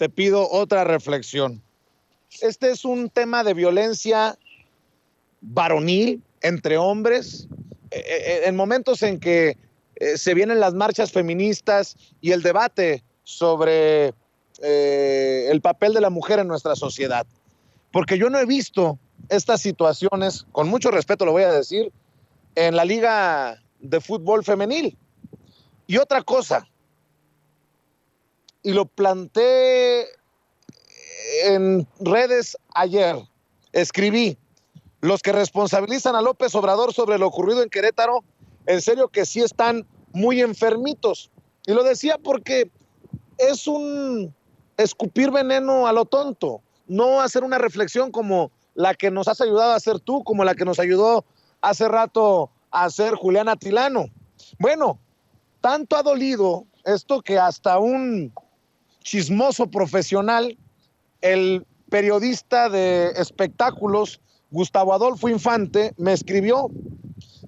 te pido otra reflexión. Este es un tema de violencia varonil entre hombres, en momentos en que se vienen las marchas feministas y el debate sobre el papel de la mujer en nuestra sociedad. Porque yo no he visto estas situaciones, con mucho respeto lo voy a decir, en la liga de fútbol femenil. Y otra cosa, y lo planteé en redes ayer, escribí: los que responsabilizan a López Obrador sobre lo ocurrido en Querétaro, en serio que sí están muy enfermitos. Y lo decía porque es un escupir veneno a lo tonto, no hacer una reflexión como la que nos has ayudado a hacer tú, como la que nos ayudó hace rato a hacer Julián Atilano. Bueno, tanto ha dolido esto que hasta un chismoso profesional, el periodista de espectáculos Gustavo Adolfo Infante, me escribió: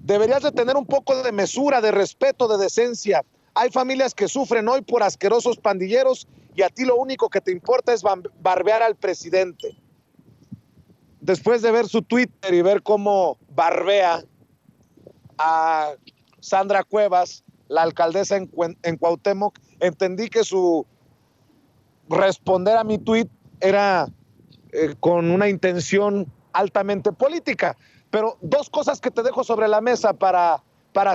deberías de tener un poco de mesura, de respeto, de decencia. Hay familias que sufren hoy por asquerosos pandilleros y a ti lo único que te importa es barbear al presidente. Después de ver su Twitter y ver cómo barbea a Sandra Cuevas, la alcaldesa en Cuauhtémoc, entendí que su responder a mi tweet era con una intención altamente política. Pero dos cosas que te dejo sobre la mesa para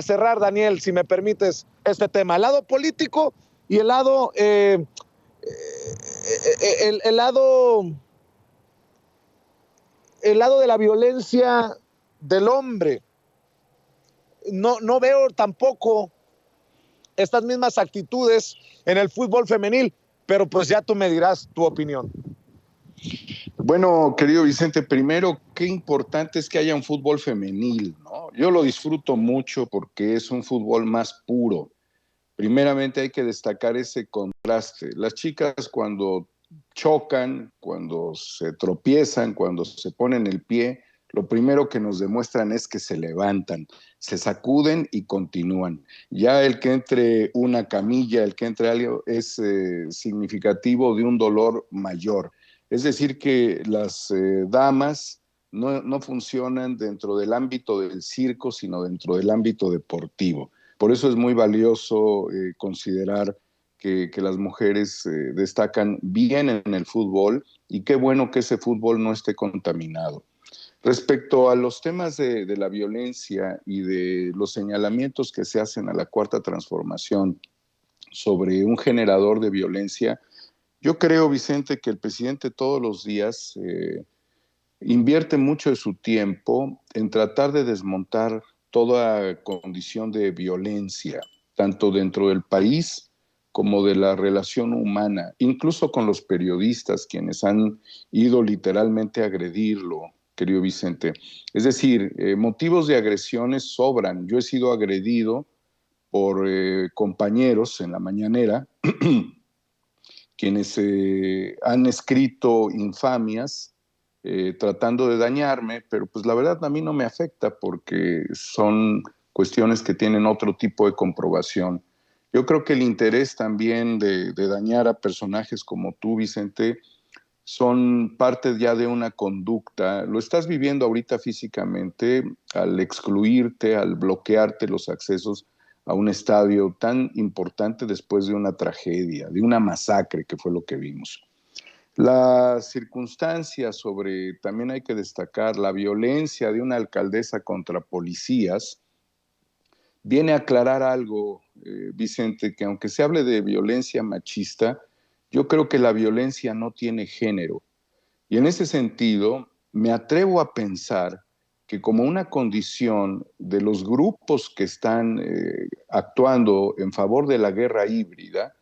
cerrar, Daniel, si me permites este tema: el lado político y el lado el lado de la violencia del hombre. No veo tampoco estas mismas actitudes en el fútbol femenil, pero pues ya tú me dirás tu opinión. Bueno, querido Vicente, primero, qué importante es que haya un fútbol femenil, ¿no? Yo lo disfruto mucho porque es un fútbol más puro. Primeramente hay que destacar ese contraste. Las chicas cuando chocan, cuando se tropiezan, cuando se ponen el pie, lo primero que nos demuestran es que se levantan, se sacuden y continúan. Ya el que entre una camilla, el que entre algo es significativo de un dolor mayor. Es decir, que las damas no funcionan dentro del ámbito del circo, sino dentro del ámbito deportivo. Por eso es muy valioso considerar que las mujeres destacan bien en el fútbol, y qué bueno que ese fútbol no esté contaminado. Respecto a los temas de la violencia y de los señalamientos que se hacen a la Cuarta Transformación sobre un generador de violencia, yo creo, Vicente, que el presidente todos los días invierte mucho de su tiempo en tratar de desmontar toda condición de violencia, tanto dentro del país como de la relación humana, incluso con los periodistas, quienes han ido literalmente a agredirlo, querido Vicente. Es decir, motivos de agresiones sobran. Yo he sido agredido por compañeros en la mañanera, quienes han escrito infamias tratando de dañarme, pero pues la verdad a mí no me afecta porque son cuestiones que tienen otro tipo de comprobación. Yo creo que el interés también de dañar a personajes como tú, Vicente, son parte ya de una conducta. Lo estás viviendo ahorita físicamente al excluirte, al bloquearte los accesos a un estadio tan importante después de una tragedia, de una masacre que fue lo que vimos. Las circunstancias sobre, también hay que destacar, la violencia de una alcaldesa contra policías, viene a aclarar algo, Vicente, que aunque se hable de violencia machista, yo creo que la violencia no tiene género. Y en ese sentido, me atrevo a pensar que como una condición de los grupos que están actuando en favor de la guerra híbrida,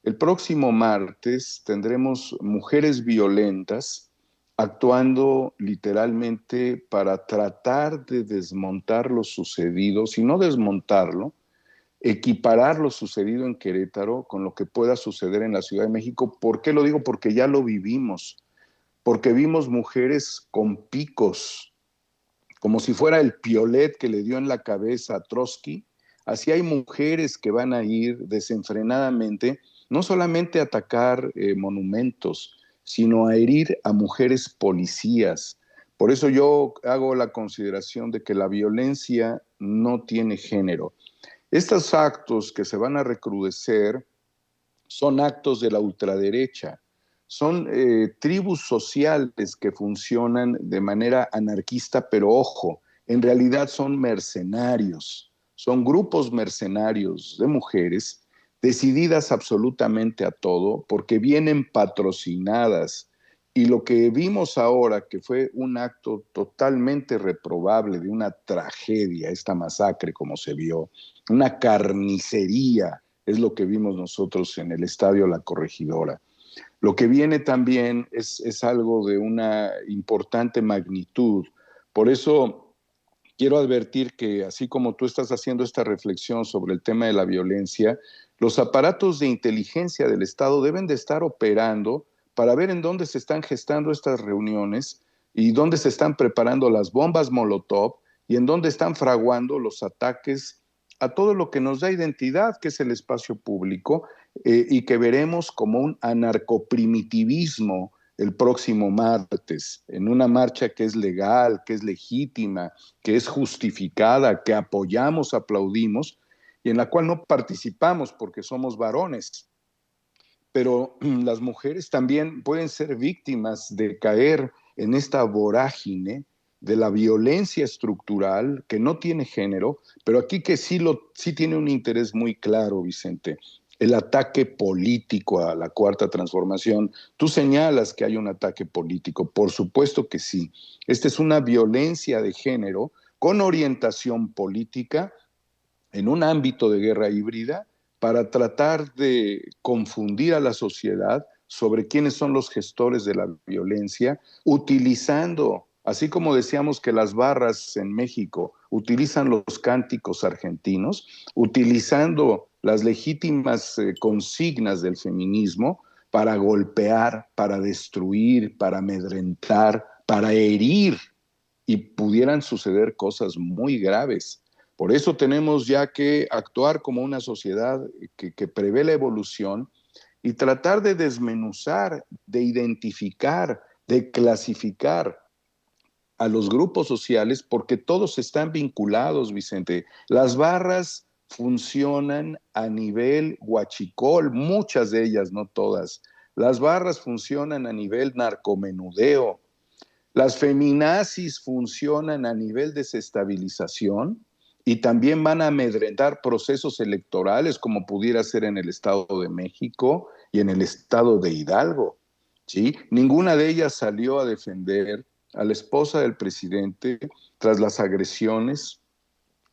el próximo martes tendremos mujeres violentas actuando literalmente para tratar de desmontar lo sucedido, si no desmontarlo, equiparar lo sucedido en Querétaro con lo que pueda suceder en la Ciudad de México. ¿Por qué lo digo? Porque ya lo vivimos, porque vimos mujeres con picos, como si fuera el piolet que le dio en la cabeza a Trotsky. Así hay mujeres que van a ir desenfrenadamente no solamente a atacar monumentos, sino a herir a mujeres policías. Por eso yo hago la consideración de que la violencia no tiene género. Estos actos que se van a recrudecer son actos de la ultraderecha, son tribus sociales que funcionan de manera anarquista, pero ojo, en realidad son mercenarios, son grupos mercenarios de mujeres decididas absolutamente a todo porque vienen patrocinadas. Y lo que vimos ahora, que fue un acto totalmente reprobable, de una tragedia, esta masacre como se vio, una carnicería, es lo que vimos nosotros en el estadio La Corregidora. Lo que viene también es algo de una importante magnitud. Por eso quiero advertir que así como tú estás haciendo esta reflexión sobre el tema de la violencia, los aparatos de inteligencia del Estado deben de estar operando para ver en dónde se están gestando estas reuniones y dónde se están preparando las bombas Molotov y en dónde están fraguando los ataques a todo lo que nos da identidad, que es el espacio público, y que veremos como un anarcoprimitivismo el próximo martes, en una marcha que es legal, que es legítima, que es justificada, que apoyamos, aplaudimos, y en la cual no participamos porque somos varones. Pero las mujeres también pueden ser víctimas de caer en esta vorágine de la violencia estructural que no tiene género, pero aquí que sí tiene un interés muy claro, Vicente, el ataque político a la Cuarta Transformación. Tú señalas que hay un ataque político, por supuesto que sí. Esta es una violencia de género con orientación política en un ámbito de guerra híbrida para tratar de confundir a la sociedad sobre quiénes son los gestores de la violencia, utilizando, así como decíamos que las barras en México utilizan los cánticos argentinos, utilizando las legítimas consignas del feminismo para golpear, para destruir, para amedrentar, para herir, y pudieran suceder cosas muy graves. Por eso tenemos ya que actuar como una sociedad que prevé la evolución y tratar de desmenuzar, de identificar, de clasificar a los grupos sociales porque todos están vinculados, Vicente. Las barras funcionan a nivel huachicol, muchas de ellas, no todas. Las barras funcionan a nivel narcomenudeo. Las feminazis funcionan a nivel desestabilización y también van a amedrentar procesos electorales como pudiera ser en el Estado de México y en el Estado de Hidalgo. ¿Sí? Ninguna de ellas salió a defender a la esposa del presidente tras las agresiones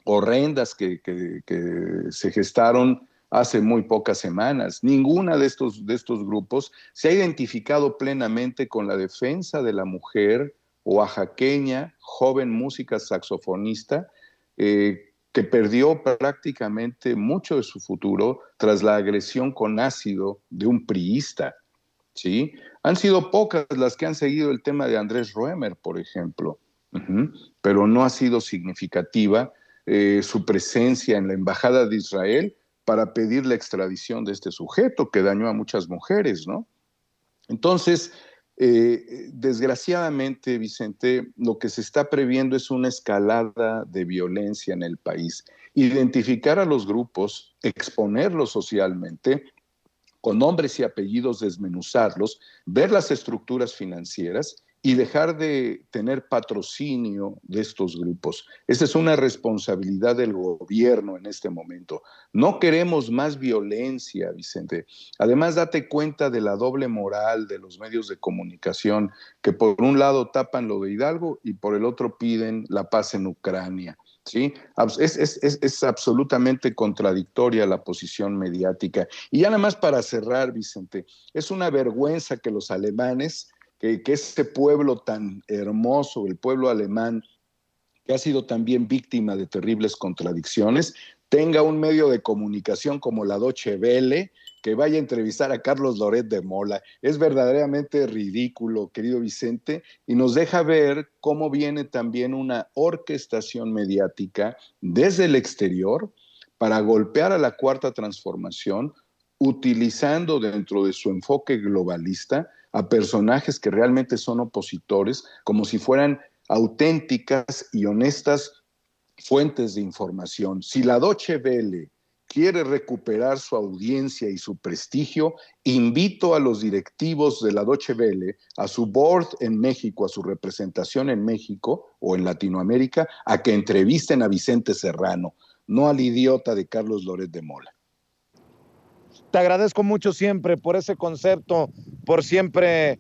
horrendas que se gestaron hace muy pocas semanas. Ninguna de estos grupos se ha identificado plenamente con la defensa de la mujer oaxaqueña, joven música saxofonista, que perdió prácticamente mucho de su futuro tras la agresión con ácido de un priista. ¿Sí? Han sido pocas las que han seguido el tema de Andrés Roemer, por ejemplo, pero no ha sido significativa su presencia en la Embajada de Israel para pedir la extradición de este sujeto que dañó a muchas mujeres, ¿no? Entonces, desgraciadamente, Vicente, lo que se está previendo es una escalada de violencia en el país. Identificar a los grupos, exponerlos socialmente, con nombres y apellidos desmenuzarlos, ver las estructuras financieras y dejar de tener patrocinio de estos grupos. Esa es una responsabilidad del gobierno en este momento. No queremos más violencia, Vicente. Además, date cuenta de la doble moral de los medios de comunicación, que por un lado tapan lo de Hidalgo y por el otro piden la paz en Ucrania. ¿Sí? Es absolutamente contradictoria la posición mediática. Y ya nada más para cerrar, Vicente, es una vergüenza que los alemanes, que este pueblo tan hermoso, el pueblo alemán, que ha sido también víctima de terribles contradicciones, tenga un medio de comunicación como la Deutsche Welle, que vaya a entrevistar a Carlos Loret de Mola. Es verdaderamente ridículo, querido Vicente, y nos deja ver cómo viene también una orquestación mediática desde el exterior para golpear a la Cuarta Transformación utilizando dentro de su enfoque globalista a personajes que realmente son opositores, como si fueran auténticas y honestas fuentes de información. Si la Deutsche Welle quiere recuperar su audiencia y su prestigio, invito a los directivos de la Deutsche Welle, a su board en México, a su representación en México o en Latinoamérica, a que entrevisten a Vicente Serrano, no al idiota de Carlos Loret de Mola. Te agradezco mucho siempre por ese concepto, por siempre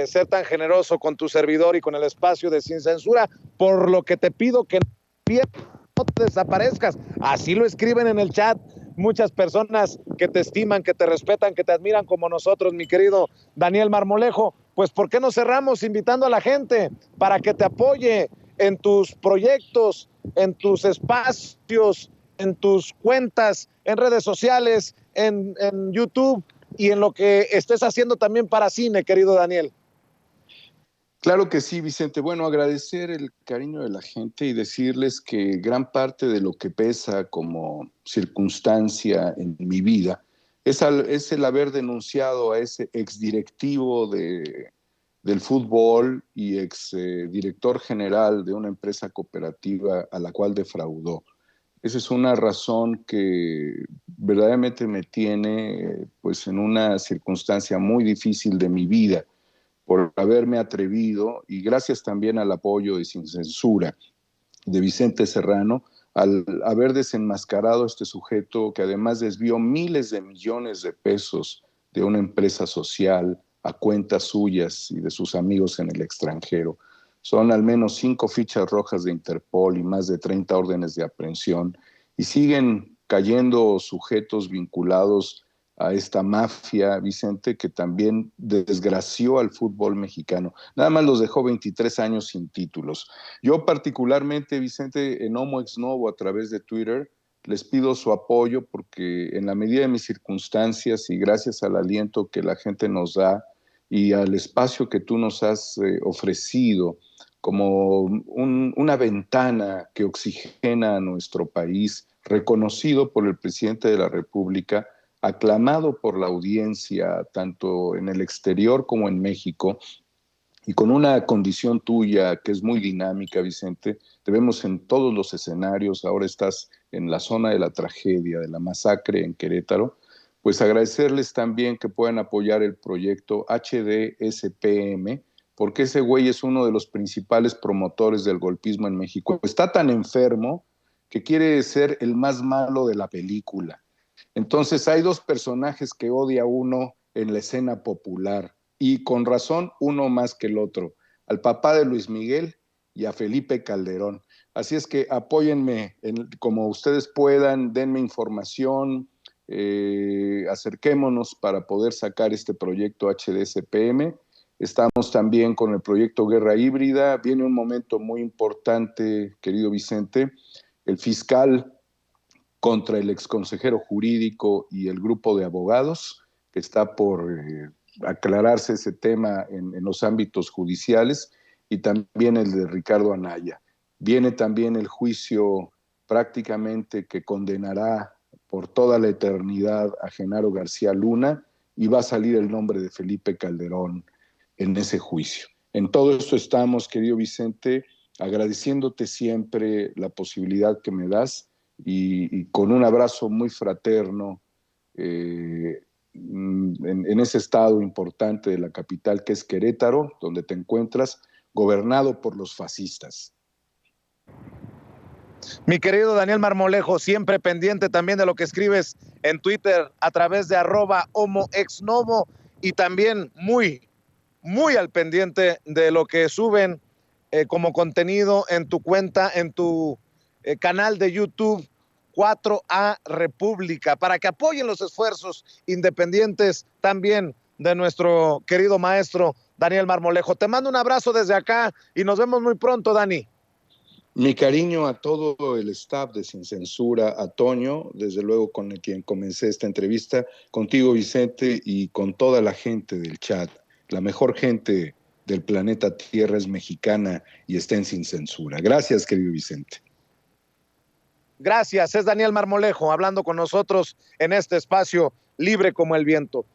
ser tan generoso con tu servidor y con el espacio de Sin Censura, por lo que te pido que no te desaparezcas. Así lo escriben en el chat muchas personas que te estiman, que te respetan, que te admiran como nosotros, mi querido Daniel Marmolejo. Pues ¿por qué no cerramos invitando a la gente para que te apoye en tus proyectos, en tus espacios, en tus cuentas, en redes sociales, en YouTube y en lo que estés haciendo también para cine, querido Daniel? Claro que sí, Vicente. Bueno, agradecer el cariño de la gente y decirles que gran parte de lo que pesa como circunstancia en mi vida es el haber denunciado a ese exdirectivo del fútbol y exdirector general de una empresa cooperativa a la cual defraudó. Esa es una razón que verdaderamente me tiene pues en una circunstancia muy difícil de mi vida por haberme atrevido, y gracias también al apoyo de Sin Censura de Vicente Serrano, al haber desenmascarado a este sujeto que además desvió miles de millones de pesos de una empresa social a cuentas suyas y de sus amigos en el extranjero. Son al menos 5 fichas rojas de Interpol y más de 30 órdenes de aprehensión, y siguen cayendo sujetos vinculados a esta mafia, Vicente, que también desgració al fútbol mexicano. Nada más los dejó 23 años sin títulos. Yo particularmente, Vicente, en Homo Ex Novo a través de Twitter, les pido su apoyo porque en la medida de mis circunstancias y gracias al aliento que la gente nos da y al espacio que tú nos has ofrecido como una ventana que oxigena a nuestro país, reconocido por el presidente de la República, aclamado por la audiencia, tanto en el exterior como en México, y con una condición tuya que es muy dinámica, Vicente. Te vemos en todos los escenarios. Ahora estás en la zona de la tragedia, de la masacre en Querétaro. Pues agradecerles también que puedan apoyar el proyecto HDSPM, porque ese güey es uno de los principales promotores del golpismo en México. Está tan enfermo que quiere ser el más malo de la película. Entonces hay 2 personajes que odia uno en la escena popular, y con razón uno más que el otro, al papá de Luis Miguel y a Felipe Calderón. Así es que apóyenme como ustedes puedan, denme información, acerquémonos para poder sacar este proyecto HDSPM. Estamos también con el proyecto Guerra Híbrida. Viene un momento muy importante, querido Vicente. El fiscal contra el exconsejero jurídico y el grupo de abogados, que está por aclararse ese tema en los ámbitos judiciales, y también el de Ricardo Anaya. Viene también el juicio prácticamente que condenará por toda la eternidad a Genaro García Luna, y va a salir el nombre de Felipe Calderón en ese juicio. En todo esto estamos, querido Vicente, agradeciéndote siempre la posibilidad que me das, y con un abrazo muy fraterno en ese estado importante de la capital que es Querétaro, donde te encuentras, gobernado por los fascistas. Mi querido Daniel Marmolejo, siempre pendiente también de lo que escribes en Twitter a través de @HomoExNovo, y también muy al pendiente de lo que suben como contenido en tu cuenta, en tu canal de YouTube 4A República, para que apoyen los esfuerzos independientes también de nuestro querido maestro Daniel Marmolejo. Te mando un abrazo desde acá y nos vemos muy pronto, Dani. Mi cariño a todo el staff de Sin Censura, a Toño, desde luego con quien comencé esta entrevista, contigo, Vicente, y con toda la gente del chat. La mejor gente del planeta Tierra es mexicana y está en Sin Censura. Gracias, querido Vicente. Gracias, es Daniel Marmolejo hablando con nosotros en este espacio libre como el viento.